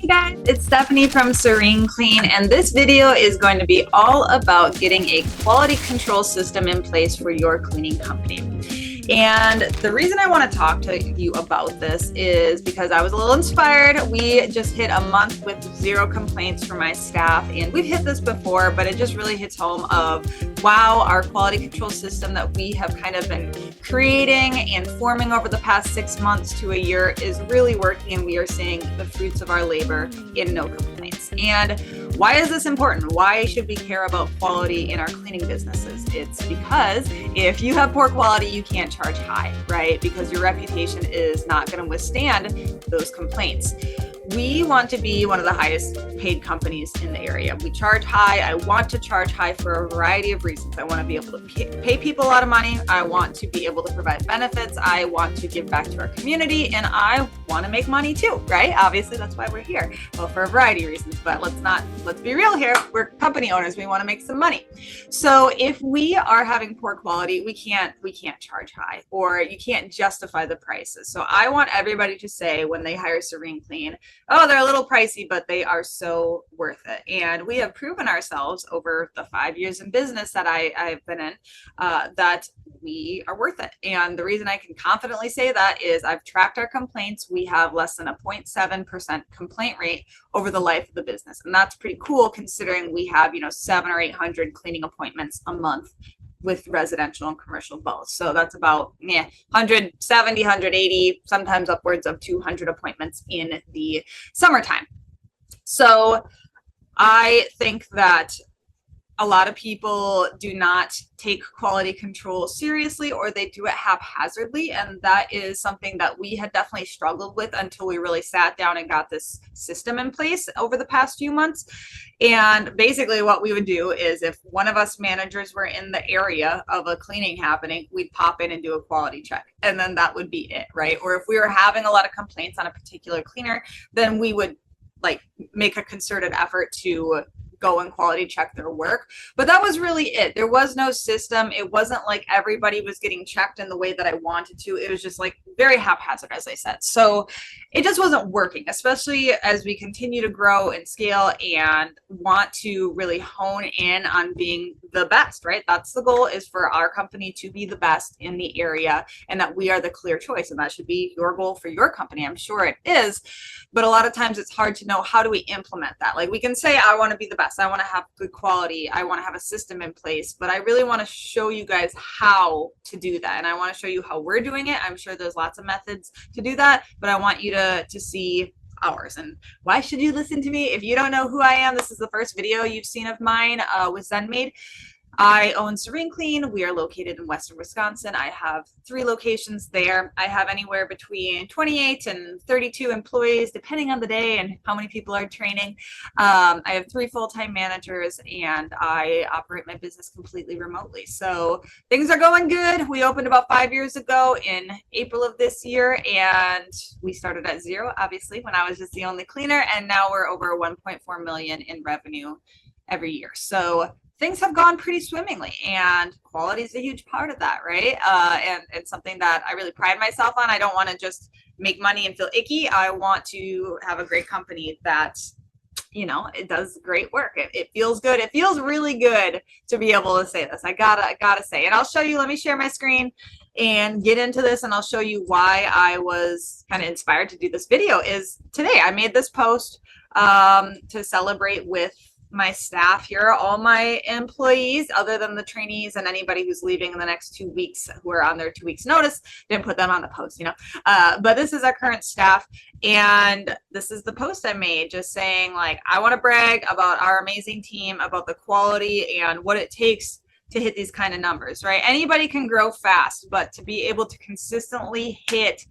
Hey guys, it's Stephanie from Serene Clean, and this video is going to be all about getting a quality control system in place for your cleaning company. And the reason I want to talk to you about this is because I was a little inspired. We just hit a month with 0 complaints from my staff, and we've hit this before, but it just really hits home of, wow, our quality control system that we have kind of been creating and forming over the past 6 months to a year is really working, and we are seeing the fruits of our labor in no complaints. And why is this important? Why should we care about quality in our cleaning businesses? It's because if you have poor quality, you can't charge high, right? Because your reputation is not going to withstand those complaints. We want to be one of the highest paid companies in the area. We charge high. I want to charge high for a variety of reasons. I want to be able to pay people a lot of money. I want to be able to provide benefits. I want to give back to our community, and I want to make money too, right? Obviously, that's why we're here. Well, for a variety of reasons, but let's be real here. We're company owners. We want to make some money. So if we are having poor quality, we can't charge high, or you can't justify the prices. So I want everybody to say when they hire Serene Clean, oh, they're a little pricey, but they are so worth it. And we have proven ourselves over the 5 years in business that I've been in, that we are worth it. And the reason I can confidently say that is I've tracked our complaints. We have less than a 0.7% complaint rate over the life of the business. And that's pretty cool considering we have, 700 or 800 cleaning appointments a month with residential and commercial both. So that's about 170, 180, sometimes upwards of 200 appointments in the summertime. So I think that a lot of people do not take quality control seriously, or they do it haphazardly. And that is something that we had definitely struggled with until we really sat down and got this system in place over the past few months. And basically what we would do is if one of us managers were in the area of a cleaning happening, we'd pop in and do a quality check. And then that would be it, right? Or if we were having a lot of complaints on a particular cleaner, then we would make a concerted effort to go and quality check their work. But that was really it. There was no system. It wasn't like everybody was getting checked in the way that I wanted to. It was just very haphazard, as I said. So it just wasn't working, especially as we continue to grow and scale and want to really hone in on being the best, right? That's the goal, is for our company to be the best in the area, and that we are the clear choice. And that should be your goal for your company. I'm sure it is. But a lot of times it's hard to know, how do we implement that? We can say, I want to be the best. I want to have good quality. I want to have a system in place, but I really want to show you guys how to do that. And I want to show you how we're doing it. I'm sure there's lots of methods to do that, but I want you to see ours. And why should you listen to me? If you don't know who I am, this is the first video you've seen of mine with ZenMaid. I own Serene Clean. We are located in Western Wisconsin. I have 3 locations there. I have anywhere between 28 and 32 employees, depending on the day and how many people are training. I have 3 full-time managers, and I operate my business completely remotely. So things are going good. We opened about 5 years ago in April of this year, and we started at 0, obviously, when I was just the only cleaner, and now we're over 1.4 million in revenue every year. So things have gone pretty swimmingly, and quality is a huge part of that, right? And it's something that I really pride myself on. I don't want to just make money and feel icky. I want to have a great company that, it does great work. It feels good. It feels really good to be able to say this. I gotta say, and I'll show you, let me share my screen and get into this, and I'll show you why I was kind of inspired to do this video. Is today I made this post to celebrate with my staff here, all my employees, other than the trainees and anybody who's leaving in the next 2 weeks who are on their 2 weeks notice. Didn't put them on the post, but this is our current staff, and this is the post I made, just saying, I want to brag about our amazing team, about the quality and what it takes to hit these kind of numbers, right? Anybody can grow fast, but to be able to consistently hit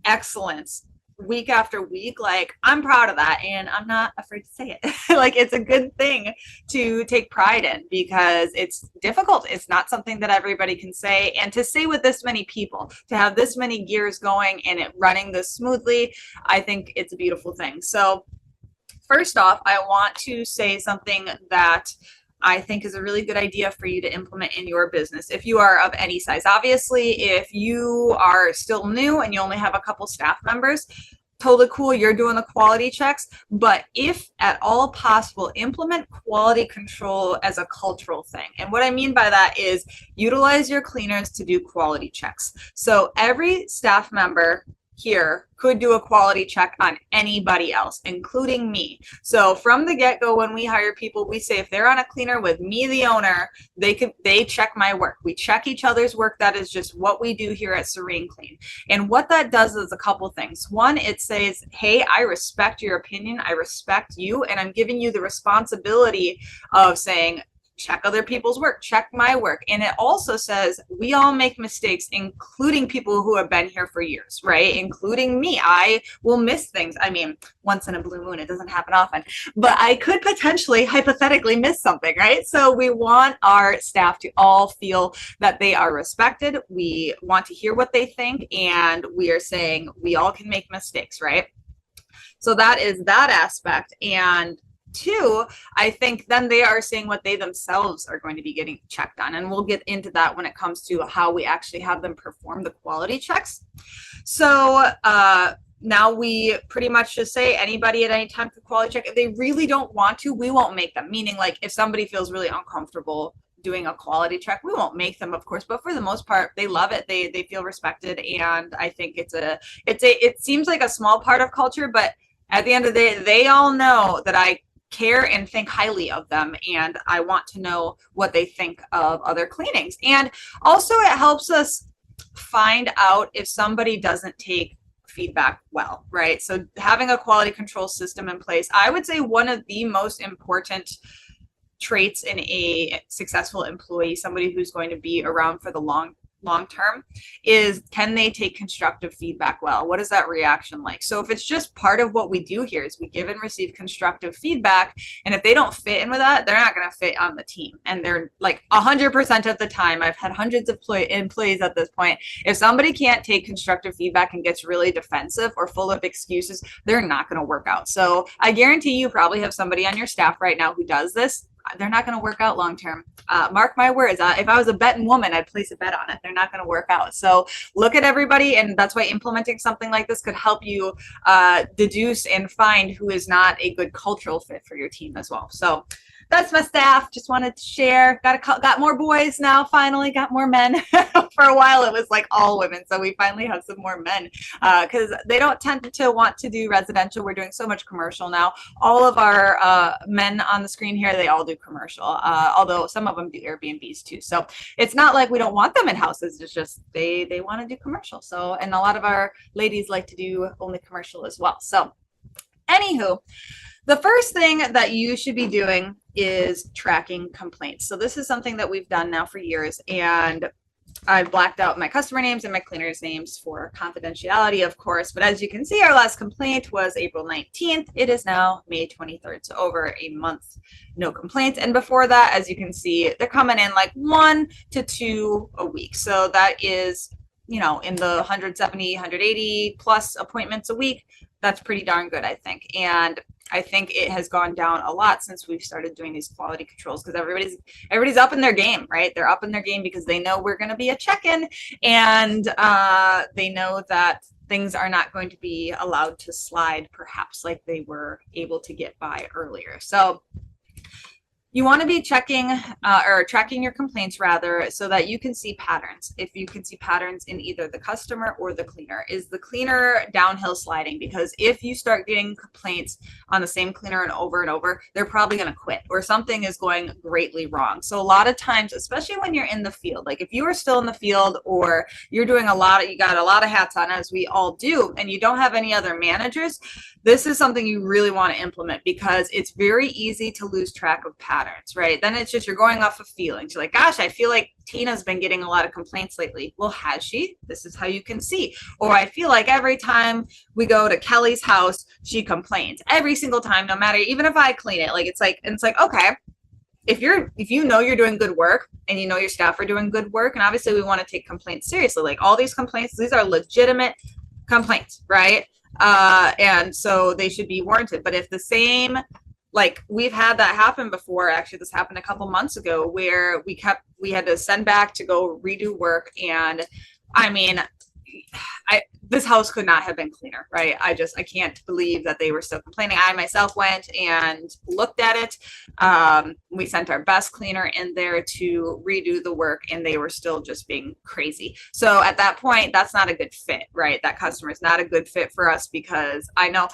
excellence week after week, I'm proud of that, and I'm not afraid to say it. It's a good thing to take pride in, because it's difficult. It's not something that everybody can say, and to say with this many people, to have this many gears going and it running this smoothly, I think it's a beautiful thing. So first off, I want to say something that I think is a really good idea for you to implement in your business if you are of any size. Obviously, if you are still new and you only have a couple staff members, totally cool, you're doing the quality checks, but if at all possible, implement quality control as a cultural thing. And what I mean by that is utilize your cleaners to do quality checks. So every staff member here could do a quality check on anybody else, including me. So from the get-go, when we hire people, we say if they're on a cleaner with me, the owner, they check my work. We check each other's work. That is just what we do here at Serene Clean. And what that does is a couple things. One, it says, hey, I respect your opinion. I respect you. And I'm giving you the responsibility of saying, check other people's work, check my work. And it also says we all make mistakes, including people who have been here for years, right? Including me. I will miss things. I mean, once in a blue moon, it doesn't happen often, but I could potentially, hypothetically miss something, right? So we want our staff to all feel that they are respected. We want to hear what they think, and we are saying we all can make mistakes, right? So that is that aspect. And two, I think then they are saying what they themselves are going to be getting checked on. And we'll get into that when it comes to how we actually have them perform the quality checks. So now we pretty much just say anybody at any time for quality check. If they really don't want to, we won't make them. Meaning, like, if somebody feels really uncomfortable doing a quality check, we won't make them, of course, but for the most part, they love it. They feel respected. And I think it seems like a small part of culture, but at the end of the day, they all know that I care and think highly of them, and I want to know what they think of other cleanings. And also it helps us find out if somebody doesn't take feedback well, right? So having a quality control system in place, I would say one of the most important traits in a successful employee, somebody who's going to be around for the long term, is can they take constructive feedback well? What is that reaction like? So if it's just part of what we do here is we give and receive constructive feedback, and if they don't fit in with that, they're not going to fit on the team. And they're like 100% of the time, I've had hundreds of employees at this point, if somebody can't take constructive feedback and gets really defensive or full of excuses, they're not going to work out. So I guarantee you probably have somebody on your staff right now who does this. They're not going to work out long term. Mark my words. If I was a betting woman, I'd place a bet on it. They're not going to work out. So look at everybody, and that's why implementing something like this could help you deduce and find who is not a good cultural fit for your team as well. So that's my staff. Just wanted to share. Got more boys now. Finally got more men. For a while it was like all women, so we finally have some more men because they don't tend to want to do residential. We're doing so much commercial now. All of our men on the screen here, they all do commercial, although some of them do Airbnbs too. So it's not like we don't want them in houses. It's just they want to do commercial. So, and a lot of our ladies like to do only commercial as well. So anywho, the first thing that you should be doing is tracking complaints. So this is something that we've done now for years, and I've blacked out my customer names and my cleaners' names for confidentiality, of course. But as you can see, our last complaint was April 19th. It is now May 23rd, so over a month, no complaints. And before that, as you can see, they're coming in like 1 to 2 a week. So that is, you know, in the 170, 180 plus appointments a week. That's pretty darn good, I think. And I think it has gone down a lot since we've started doing these quality controls, because everybody's up in their game, right? They're up in their game because they know we're going to be a check-in, and they know that things are not going to be allowed to slide perhaps like they were able to get by earlier. So you want to be checking or tracking your complaints rather, so that you can see patterns. If you can see patterns in either the customer or the cleaner. Is the cleaner downhill sliding? Because if you start getting complaints on the same cleaner and over, they're probably going to quit, or something is going greatly wrong. So a lot of times, especially when you're in the field, like if you are still in the field or you're doing you got a lot of hats on, as we all do, and you don't have any other managers, this is something you really want to implement, because it's very easy to lose track of patterns, right? Then it's just you're going off of feelings. You're like, gosh, I feel like Tina's been getting a lot of complaints lately. Well, has she? This is how you can see. Or I feel like every time we go to Kelly's house, she complains. Every single time, no matter, even if I clean it, it's like, okay, if you know you're doing good work and you know your staff are doing good work, and obviously we want to take complaints seriously. Like all these complaints, these are legitimate complaints, right? And so they should be warranted. But if the same, like we've had that happen before, actually this happened a couple months ago, where we had to send back to go redo work. And I mean, this house could not have been cleaner, right? I can't believe that they were still complaining. I myself went and looked at it. We sent our best cleaner in there to redo the work, and they were still just being crazy. So at that point, that's not a good fit, right? That customer is not a good fit for us, because I know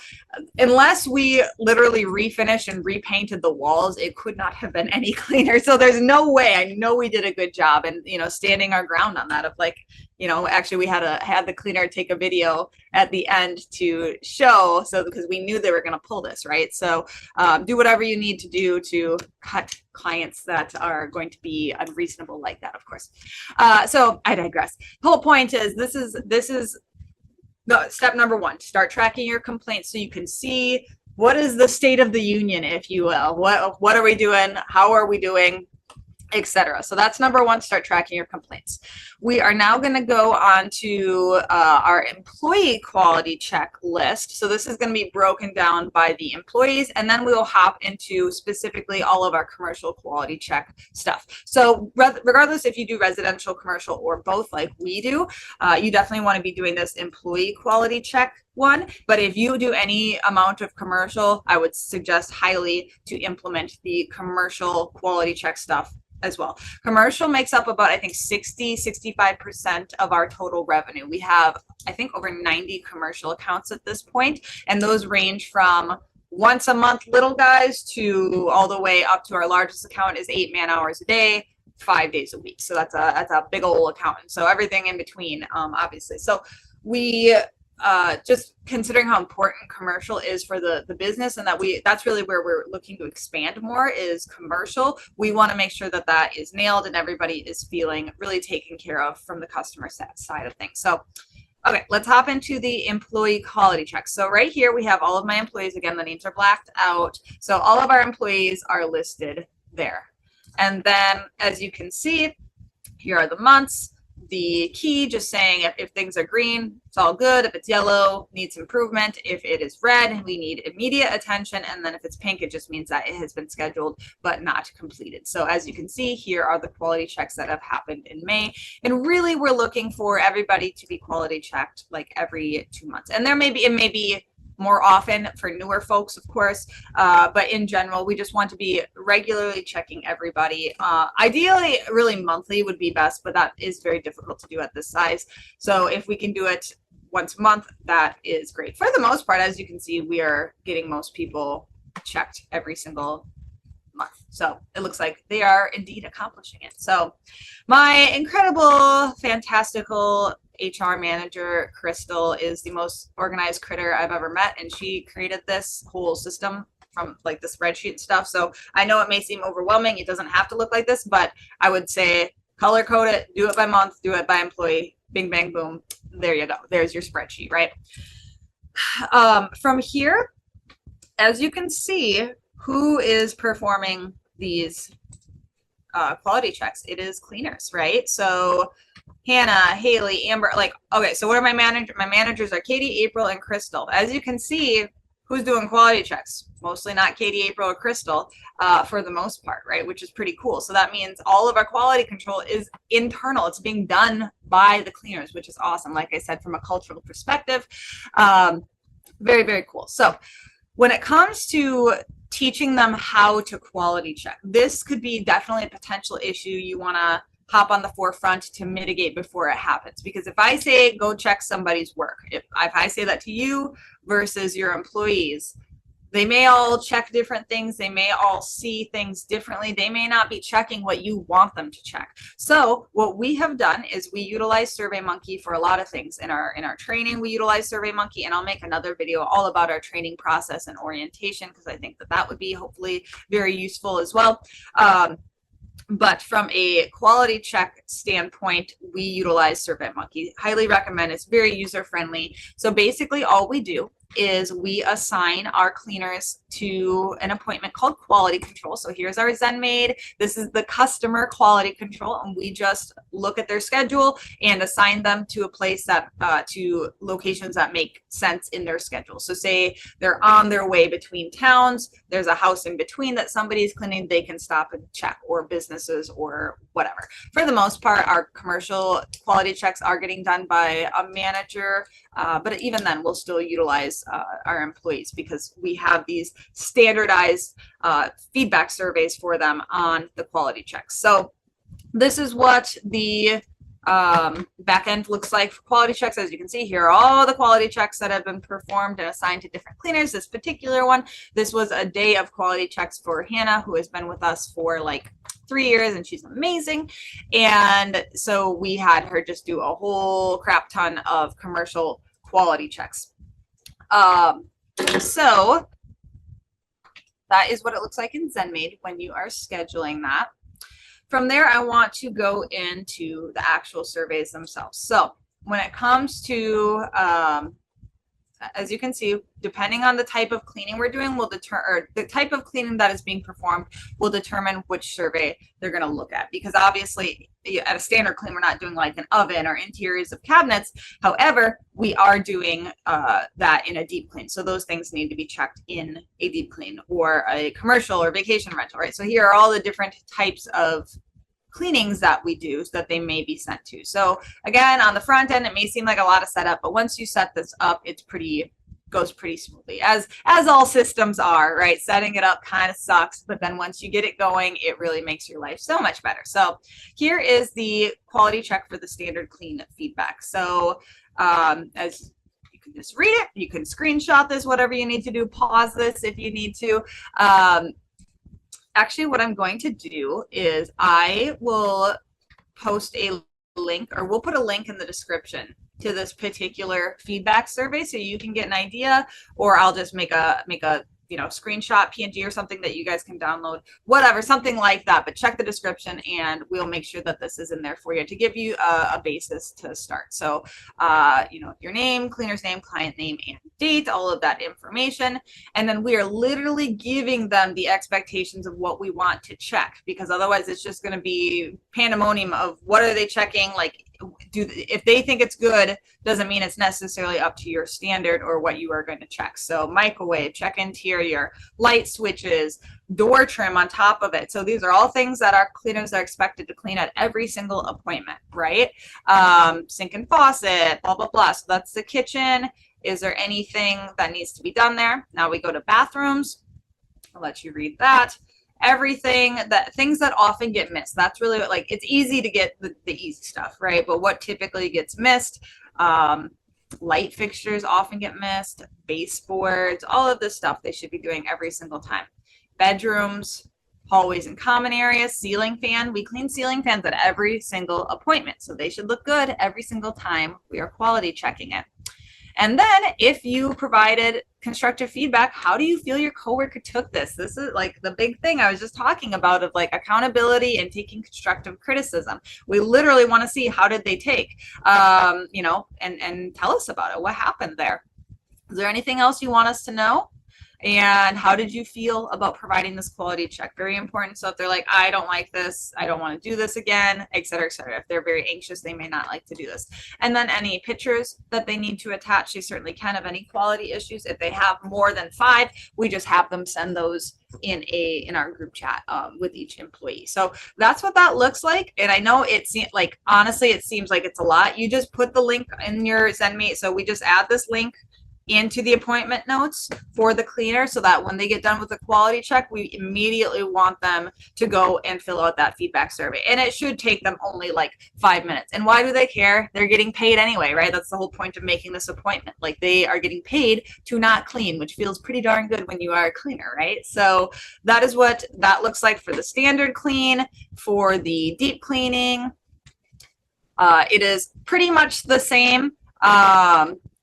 unless we literally refinished and repainted the walls, it could not have been any cleaner. So there's no way. I know we did a good job, and standing our ground on that of like, actually we had the cleaner take a video at the end to show, so because we knew they were going to pull this, right? So do whatever you need to do to cut clients that are going to be unreasonable like that, of course. So I digress. The whole point is this is the step number one. Start tracking your complaints so you can see what is the state of the union, if you will. What are we doing? How are we doing? Etc. So that's number one, start tracking your complaints. We are now going to go on to our employee quality check list. So this is going to be broken down by the employees, and then we will hop into specifically all of our commercial quality check stuff. So regardless if you do residential, commercial, or both like we do, you definitely want to be doing this employee quality check one. But if you do any amount of commercial, I would suggest highly to implement the commercial quality check stuff as well. Commercial makes up about, I think, 65% of our total revenue. We have, I think, over 90 commercial accounts at this point, and those range from once a month little guys to all the way up to our largest account is 8 man hours a day, 5 days a week. So that's a big old account. And so everything in between, obviously. So we just considering how important commercial is for the business, and that's really where we're looking to expand more is commercial. We want to make sure that that is nailed and everybody is feeling really taken care of from the customer side of things. So okay, let's hop into the employee quality check. So right here we have all of my employees. Again, the names are blacked out, so all of our employees are listed there. And then as you can see, here are the months. The key just saying if things are green, it's all good. If it's yellow, needs improvement. If it is red, we need immediate attention. And then if it's pink, it just means that it has been scheduled but not completed. So as you can see, here are the quality checks that have happened in May. And really, we're looking for everybody to be quality checked like every 2 months. And it may be more often for newer folks, of course, but in general, we just want to be regularly checking everybody. Ideally, really monthly would be best, but that is very difficult to do at this size. So if we can do it once a month, that is great. For the most part, as you can see, we are getting most people checked every single month. So it looks like they are indeed accomplishing it. So my incredible, fantastical HR manager, Crystal, is the most organized critter I've ever met, and she created this whole system from like the spreadsheet stuff. So I know it may seem overwhelming. It doesn't have to look like this, but I would say color code it, do it by month, do it by employee, bing, bang, boom. There you go. There's your spreadsheet, right? From here, as you can see, who is performing these quality checks? It is cleaners, right? So Hannah, Haley, Amber, like, okay, so what are my managers? My managers are Katie, April, and Crystal. As you can see, who's doing quality checks? Mostly not Katie, April, or Crystal for the most part, right? Which is pretty cool. So that means all of our quality control is internal. It's being done by the cleaners, which is awesome. Like I said, from a cultural perspective, very, very cool. So when it comes to teaching them how to quality check, this could be definitely a potential issue you want to hop on the forefront to mitigate before it happens. Because if I say go check somebody's work, if I say that to you versus your employees, they may all check different things. They may all see things differently. They may not be checking what you want them to check. So what we have done is we utilize SurveyMonkey for a lot of things. In our training, we utilize SurveyMonkey, and I'll make another video all about our training process and orientation, because I think that would be hopefully very useful as well. But from a quality check standpoint, we utilize SurveyMonkey. Highly recommend. It's very user-friendly. So basically all we do is we assign our cleaners to an appointment called quality control. So here's our ZenMaid. This is the customer quality control, and we just look at their schedule and assign them to a place that to locations that make sense in their schedule. So say they're on their way between towns, there's a house in between that somebody's cleaning, they can stop and check, or businesses or whatever. For the most part, our commercial quality checks are getting done by a manager But even then, we'll still utilize our employees because we have these standardized feedback surveys for them on the quality checks. So this is what the back end looks like for quality checks. As you can see here, all the quality checks that have been performed and assigned to different cleaners. This particular one, this was a day of quality checks for Hannah, who has been with us for like 3 years, and she's amazing. And so we had her just do a whole crap ton of commercial quality checks. So that is what it looks like in ZenMaid when you are scheduling that. From there, I want to go into the actual surveys themselves. So when it comes to, as you can see, depending on the type of cleaning we're doing, will determine, or the type of cleaning that is being performed will determine which survey they're going to look at. Because obviously, at a standard clean, we're not doing like an oven or interiors of cabinets. However, we are doing that in a deep clean. So those things need to be checked in a deep clean or a commercial or vacation rental, right? So here are all the different types of cleanings that we do so that they may be sent to. So again, on the front end, it may seem like a lot of setup, but once you set this up, it's goes pretty smoothly, as all systems are, right? Setting it up kind of sucks, but then once you get it going, it really makes your life so much better. So here is the quality check for the standard clean feedback. So as you can just read it, you can screenshot this, whatever you need to do, pause this if you need to. Actually, what I'm going to do is I will post a link, or we'll put a link in the description to this particular feedback survey so you can get an idea, or I'll just make a screenshot PNG or something that you guys can download, whatever, something like that. But check the description and we'll make sure that this is in there for you to give you a basis to start. So your name, cleaner's name, client name, and date, all of that information. And then we are literally giving them the expectations of what we want to check, because otherwise it's just going to be pandemonium of what are they checking, like if they think it's good, doesn't mean it's necessarily up to your standard or what you are going to check. So microwave, check interior, light switches, door trim on top of it. So these are all things that our cleaners are expected to clean at every single appointment, right? Sink and faucet, blah, blah, blah. So that's the kitchen. Is there anything that needs to be done there? Now we go to bathrooms. I'll let you read that. Everything things that often get missed. That's really what, it's easy to get the easy stuff, right? But what typically gets missed, light fixtures often get missed, baseboards, all of this stuff they should be doing every single time. Bedrooms, hallways and common areas, ceiling fan. We clean ceiling fans at every single appointment, so they should look good every single time we are quality checking it. And then if you provided constructive feedback, how do you feel your coworker took this? This is like the big thing I was just talking about, of like accountability and taking constructive criticism. We literally want to see, how did they take, and tell us about it. What happened there? Is there anything else you want us to know? And how did you feel about providing this quality check? Very important. So if they're like, I don't like this, I don't want to do this again, et cetera, et cetera. If they're very anxious, they may not like to do this. And then any pictures that they need to attach, they certainly can, of any quality issues. If they have more than 5, we just have them send those in our group chat with each employee. So that's what that looks like. And I know honestly, it seems like it's a lot. You just put the link in your ZenMaid. So we just add this link into the appointment notes for the cleaner, so that when they get done with the quality check, we immediately want them to go and fill out that feedback survey. And it should take them only like 5 minutes. And why do they care? They're getting paid anyway, right? That's the whole point of making this appointment. Like, they are getting paid to not clean, which feels pretty darn good when you are a cleaner, right? So that is what that looks like for the standard clean. For the deep cleaning, it is pretty much the same.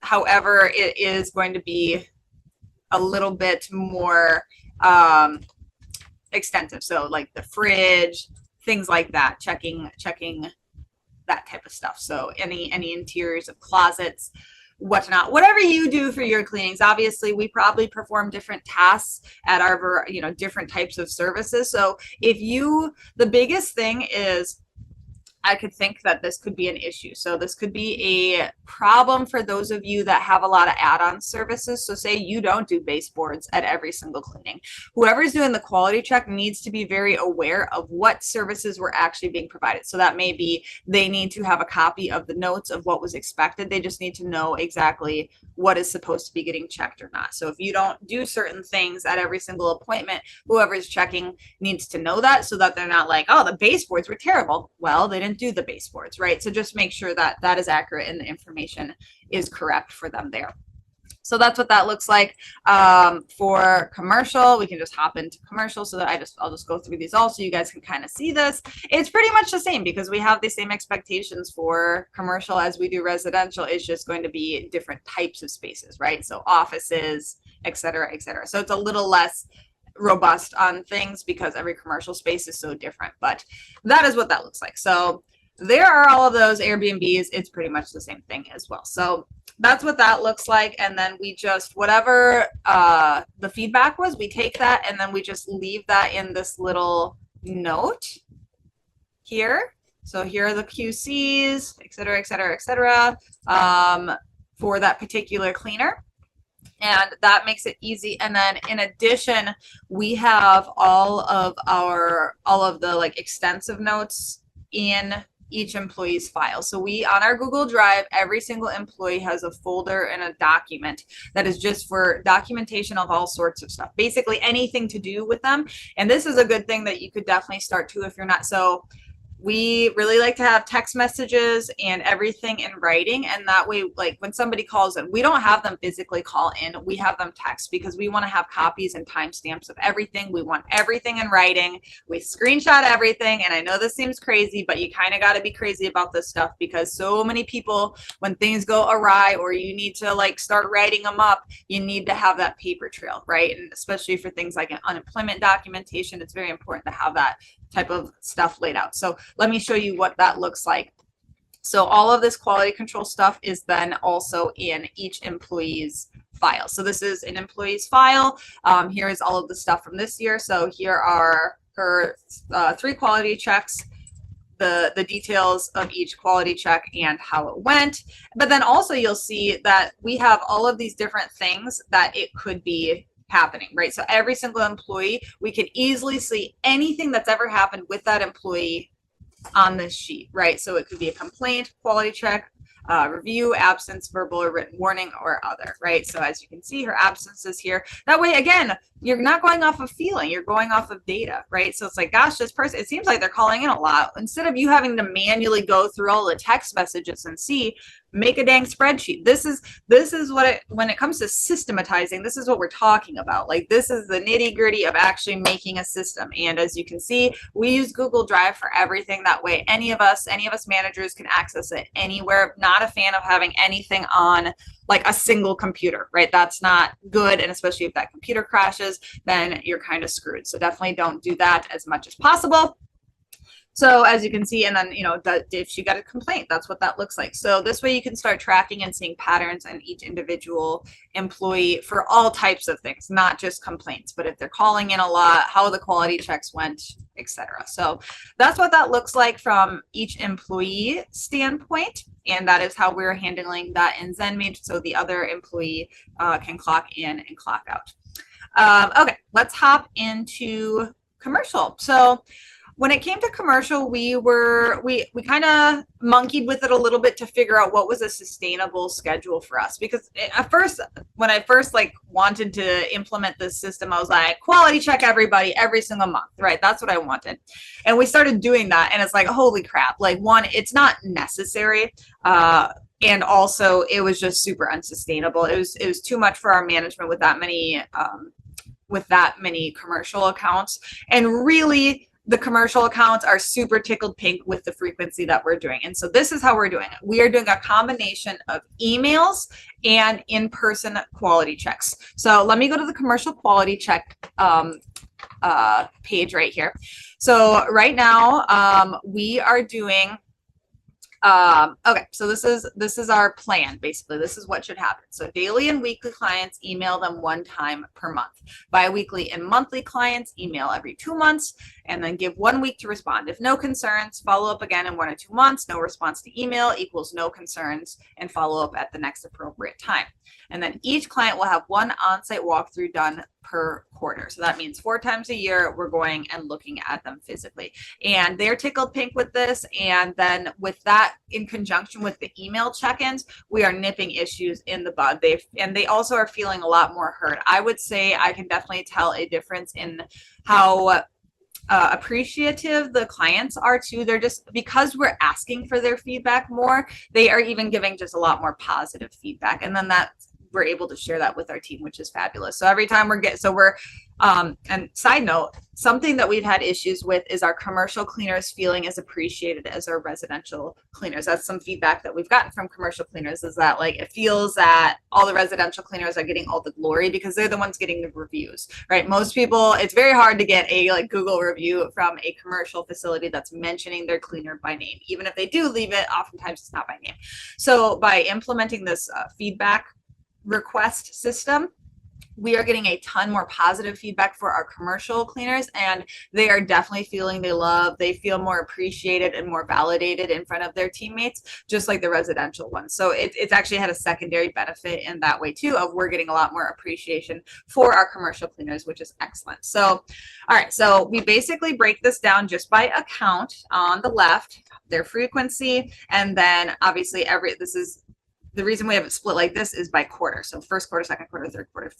However, it is going to be a little bit more extensive. So like the fridge, things like that, checking that type of stuff. So any interiors of closets, whatnot, whatever you do for your cleanings. Obviously, we probably perform different tasks at our different types of services. So the biggest thing is, I could think that this could be an issue. So this could be a problem for those of you that have a lot of add-on services. So say you don't do baseboards at every single cleaning. Whoever's doing the quality check needs to be very aware of what services were actually being provided. So that may be they need to have a copy of the notes of what was expected. They just need to know exactly what is supposed to be getting checked or not. So if you don't do certain things at every single appointment, whoever's checking needs to know that, so that they're not like, oh, the baseboards were terrible. Well, they didn't do the baseboards, right? So just make sure that that is accurate and the information is correct for them there. So that's what that looks like. For commercial, we can just hop into commercial, so that I'll just go through these all so you guys can kind of see this. It's pretty much the same because we have the same expectations for commercial as we do residential. It's just going to be different types of spaces, right? So offices, et cetera, et cetera. So it's a little less robust on things because every commercial space is so different, but that is what that looks like. So there are all of those Airbnbs. It's pretty much the same thing as well. So that's what that looks like. And then we just, whatever the feedback was, we take that and then we just leave that in this little note here. So here are the QCs, et cetera, et cetera, et cetera, for that particular cleaner. And that makes it easy. And then in addition, we have all of the like extensive notes in each employee's file. So we, on our Google Drive, every single employee has a folder and a document that is just for documentation of all sorts of stuff, basically anything to do with them. And this is a good thing that you could definitely start to if you're not. So we really like to have text messages and everything in writing. And that way, like when somebody calls in, we don't have them physically call in, we have them text because we want to have copies and timestamps of everything. We want everything in writing. We screenshot everything. And I know this seems crazy, but you kind of got to be crazy about this stuff because so many people, when things go awry or you need to like start writing them up, you need to have that paper trail, right? And especially for things like unemployment documentation, it's very important to have that type of stuff laid out. So let me show you what that looks like. So all of this quality control stuff is then also in each employee's file. So this is an employee's file. Here is all of the stuff from this year. So here are her 3 quality checks, the details of each quality check and how it went. But then also you'll see that we have all of these different things that it could be happening, right? So every single employee, we can easily see anything that's ever happened with that employee on this sheet, right? So it could be a complaint, quality check, review, absence, verbal or written warning, or other, right? So as you can see, her absence is here. That way, again, you're not going off of feeling, you're going off of data, right? So it's like, gosh, this person, it seems like they're calling in a lot. Instead of you having to manually go through all the text messages and see, make a dang spreadsheet. This is what when it comes to systematizing, this is what we're talking about. Like this is the nitty gritty of actually making a system. And as you can see, we use Google Drive for everything. That way, any of us managers can access it anywhere. Not a fan of having anything on like a single computer, right? That's not good. And especially if that computer crashes, then you're kind of screwed. So definitely don't do that as much as possible. So as you can see, and then, you know, if she got a complaint, that's what that looks like. So this way you can start tracking and seeing patterns in each individual employee for all types of things, not just complaints, but if they're calling in a lot, how the quality checks went, etc. So that's what that looks like from each employee standpoint. And that is how we're handling that in ZenMage. So the other employee can clock in and clock out. Okay, let's hop into commercial. So when it came to commercial, we kind of monkeyed with it a little bit to figure out what was a sustainable schedule for us. Because at first, when I first like wanted to implement this system, I was like, quality check everybody every single month, right? That's what I wanted. And we started doing that, and it's like, holy crap! Like, one, it's not necessary. And also, it was just super unsustainable. It was too much for our management with that many commercial accounts, and really, the commercial accounts are super tickled pink with the frequency that we're doing. And so this is how we're doing it. We are doing a combination of emails and in-person quality checks. So let me go to the commercial quality check page right here. So right now we are doing Okay, so this is our plan. Basically, this is what should happen. So daily and weekly clients, email them one time per month. Biweekly and monthly clients, email every 2 months, and then give 1 week to respond. If no concerns, follow up again in 1 or 2 months. No response to email equals no concerns, and follow up at the next appropriate time. And then each client will have one on-site walkthrough done per quarter. So that means 4 times a year, we're going and looking at them physically. And they're tickled pink with this. And then with that, in conjunction with the email check-ins, we are nipping issues in the bud. They also are feeling a lot more heard. I would say I can definitely tell a difference in how appreciative the clients are too. They're just, because we're asking for their feedback more, they are even giving just a lot more positive feedback. And then we're able to share that with our team, which is fabulous. So every time and side note, something that we've had issues with is our commercial cleaners feeling as appreciated as our residential cleaners. That's some feedback that we've gotten from commercial cleaners, is that like it feels that all the residential cleaners are getting all the glory because they're the ones getting the reviews, right? Most people, it's very hard to get a like Google review from a commercial facility that's mentioning their cleaner by name. Even if they do leave it, oftentimes it's not by name. So by implementing this feedback request system, we are getting a ton more positive feedback for our commercial cleaners, and they are definitely feeling they feel more appreciated and more validated in front of their teammates, just like the residential ones. So it's actually had a secondary benefit in that way too, of we're getting a lot more appreciation for our commercial cleaners, which is excellent. So, all right, so we basically break this down just by account on the left, their frequency, and then obviously the reason we have it split like this is by quarter. So first quarter, second quarter, third quarter,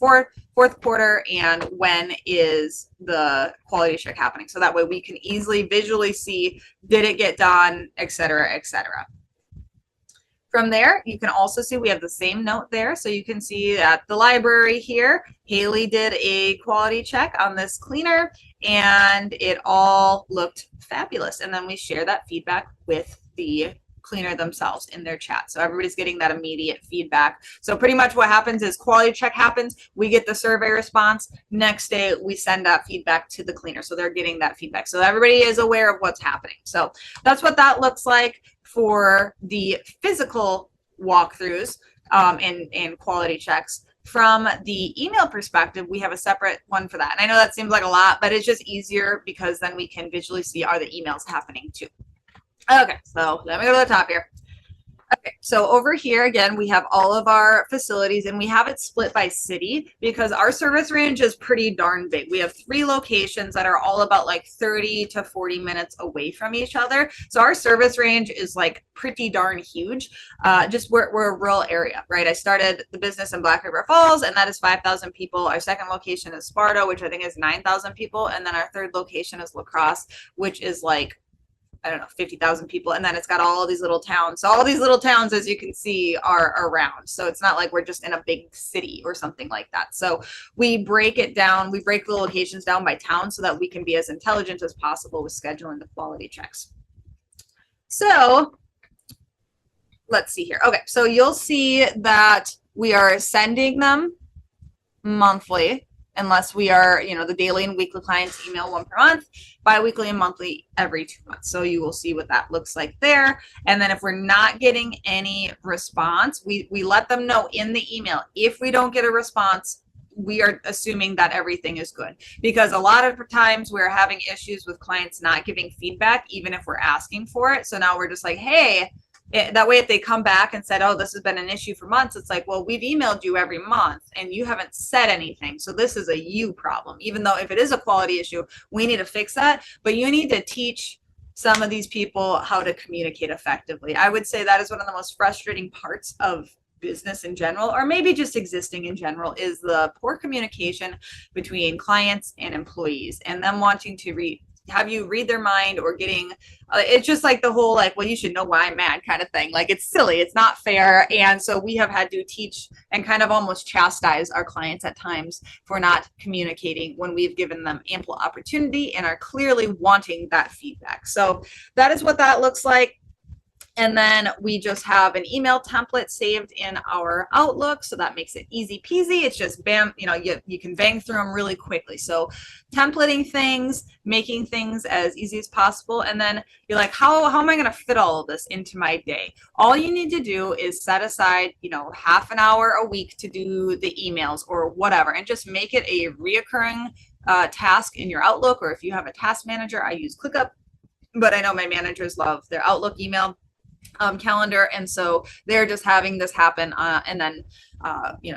fourth quarter, and when is the quality check happening. So that way we can easily visually see, did it get done, et cetera, et cetera. From there, you can also see we have the same note there. So you can see at the library here, Haley did a quality check on this cleaner and it all looked fabulous. And then we share that feedback with the cleaner themselves in their chat. So everybody's getting that immediate feedback. So pretty much what happens is quality check happens, we get the survey response, next day we send that feedback to the cleaner. So they're getting that feedback. So everybody is aware of what's happening. So that's what that looks like for the physical walkthroughs and quality checks. From the email perspective, we have a separate one for that. And I know that seems like a lot, but it's just easier because then we can visually see, are the emails happening too? Okay, so let me go to the top here. Okay, so over here again, we have all of our facilities and we have it split by city because our service range is pretty darn big. We have 3 locations that are all about like 30 to 40 minutes away from each other. So our service range is like pretty darn huge. Just we're a rural area, right? I started the business in Black River Falls and that is 5,000 people. Our second location is Sparta, which I think is 9,000 people. And then our third location is La Crosse, which is like, I don't know, 50,000 people. And then it's got all these little towns. So all these little towns, as you can see, are around. So it's not like we're just in a big city or something like that. So we break it down. We break the locations down by town so that we can be as intelligent as possible with scheduling the quality checks. So let's see here. Okay, so you'll see that we are sending them monthly, unless we are, the daily and weekly clients email 1 per month, biweekly and monthly every 2 months. So you will see what that looks like there. And then if we're not getting any response, we let them know in the email. If we don't get a response, we are assuming that everything is good, because a lot of times we're having issues with clients not giving feedback, even if we're asking for it. So now we're just like, hey, that way if they come back and said, oh, this has been an issue for months, it's like, well, we've emailed you every month and you haven't said anything. So this is a you problem. Even though if it is a quality issue, we need to fix that. But you need to teach some of these people how to communicate effectively. I would say that is one of the most frustrating parts of business in general, or maybe just existing in general, is the poor communication between clients and employees and them wanting to have you read their mind, or getting it's just like the whole like, well, you should know why I'm mad kind of thing. Like, it's silly, it's not fair. And so we have had to teach and kind of almost chastise our clients at times for not communicating when we've given them ample opportunity and are clearly wanting that feedback. So that is what that looks like. And then we just have an email template saved in our Outlook. So that makes it easy peasy. It's just bam, you can bang through them really quickly. So templating things, making things as easy as possible. And then you're like, how am I going to fit all of this into my day? All you need to do is set aside, half an hour a week to do the emails or whatever, and just make it a reoccurring task in your Outlook. Or if you have a task manager, I use ClickUp, but I know my managers love their Outlook email calendar, and so they're just having this happen, and then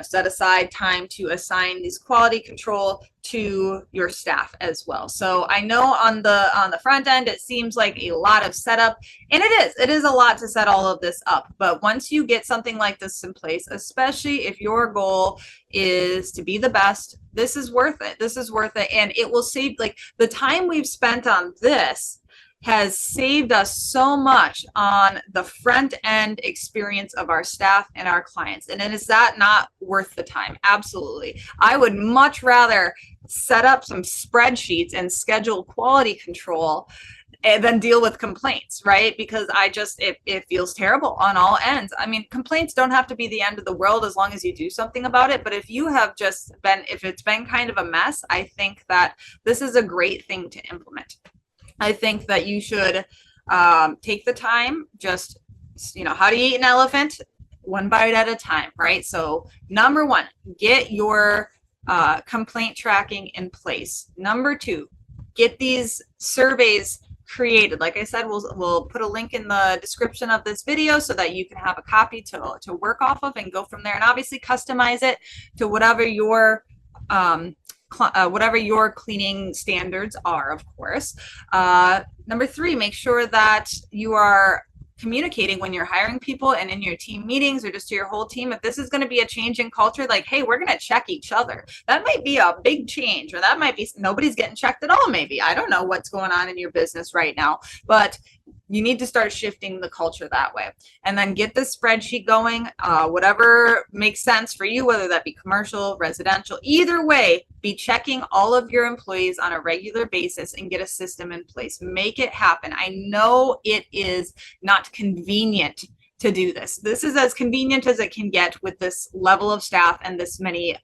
set aside time to assign these quality control to your staff as well. So I know on the front end it seems like a lot of setup, and it is a lot to set all of this up, but once you get something like this in place, especially if your goal is to be the best, this is worth it. This is worth it, and it will save, like, the time we've spent on this has saved us so much on the front end experience of our staff and our clients. And then, is that not worth the time? Absolutely. I would much rather set up some spreadsheets and schedule quality control than deal with complaints, right? Because it feels terrible on all ends. I mean, complaints don't have to be the end of the world as long as you do something about it. But if it's been kind of a mess, I think that this is a great thing to implement. I think that you should take the time, just, how do you eat an elephant? One bite at a time, right? So number one, get your complaint tracking in place. Number two, get these surveys created. Like I said, we'll put a link in the description of this video so that you can have a copy to work off of and go from there, and obviously customize it to whatever your cleaning standards are, of course. Number three, make sure that you are communicating when you're hiring people and in your team meetings, or just to your whole team. If this is going to be a change in culture, like, hey, we're going to check each other. That might be a big change, or that might be nobody's getting checked at all. Maybe, I don't know what's going on in your business right now, but you need to start shifting the culture that way. And then get this spreadsheet going, whatever makes sense for you, whether that be commercial, residential, either way, be checking all of your employees on a regular basis and get a system in place. Make it happen. I know it is not convenient to do this. This is as convenient as it can get with this level of staff and this many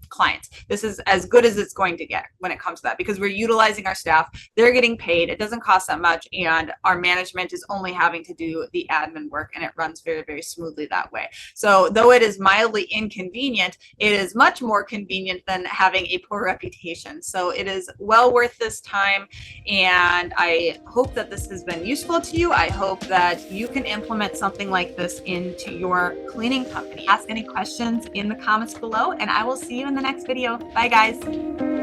clients. This is as good as it's going to get when it comes to that, because we're utilizing our staff. They're getting paid. It doesn't cost that much, and our management is only having to do the admin work, and it runs very, very smoothly that way. So though it is mildly inconvenient, it is much more convenient than having a poor reputation. So it is well worth this time, and I hope that this has been useful to you. I hope that you can implement something like this into your cleaning company. Ask any questions in the comments below, and I will see you in the next video. Bye, guys.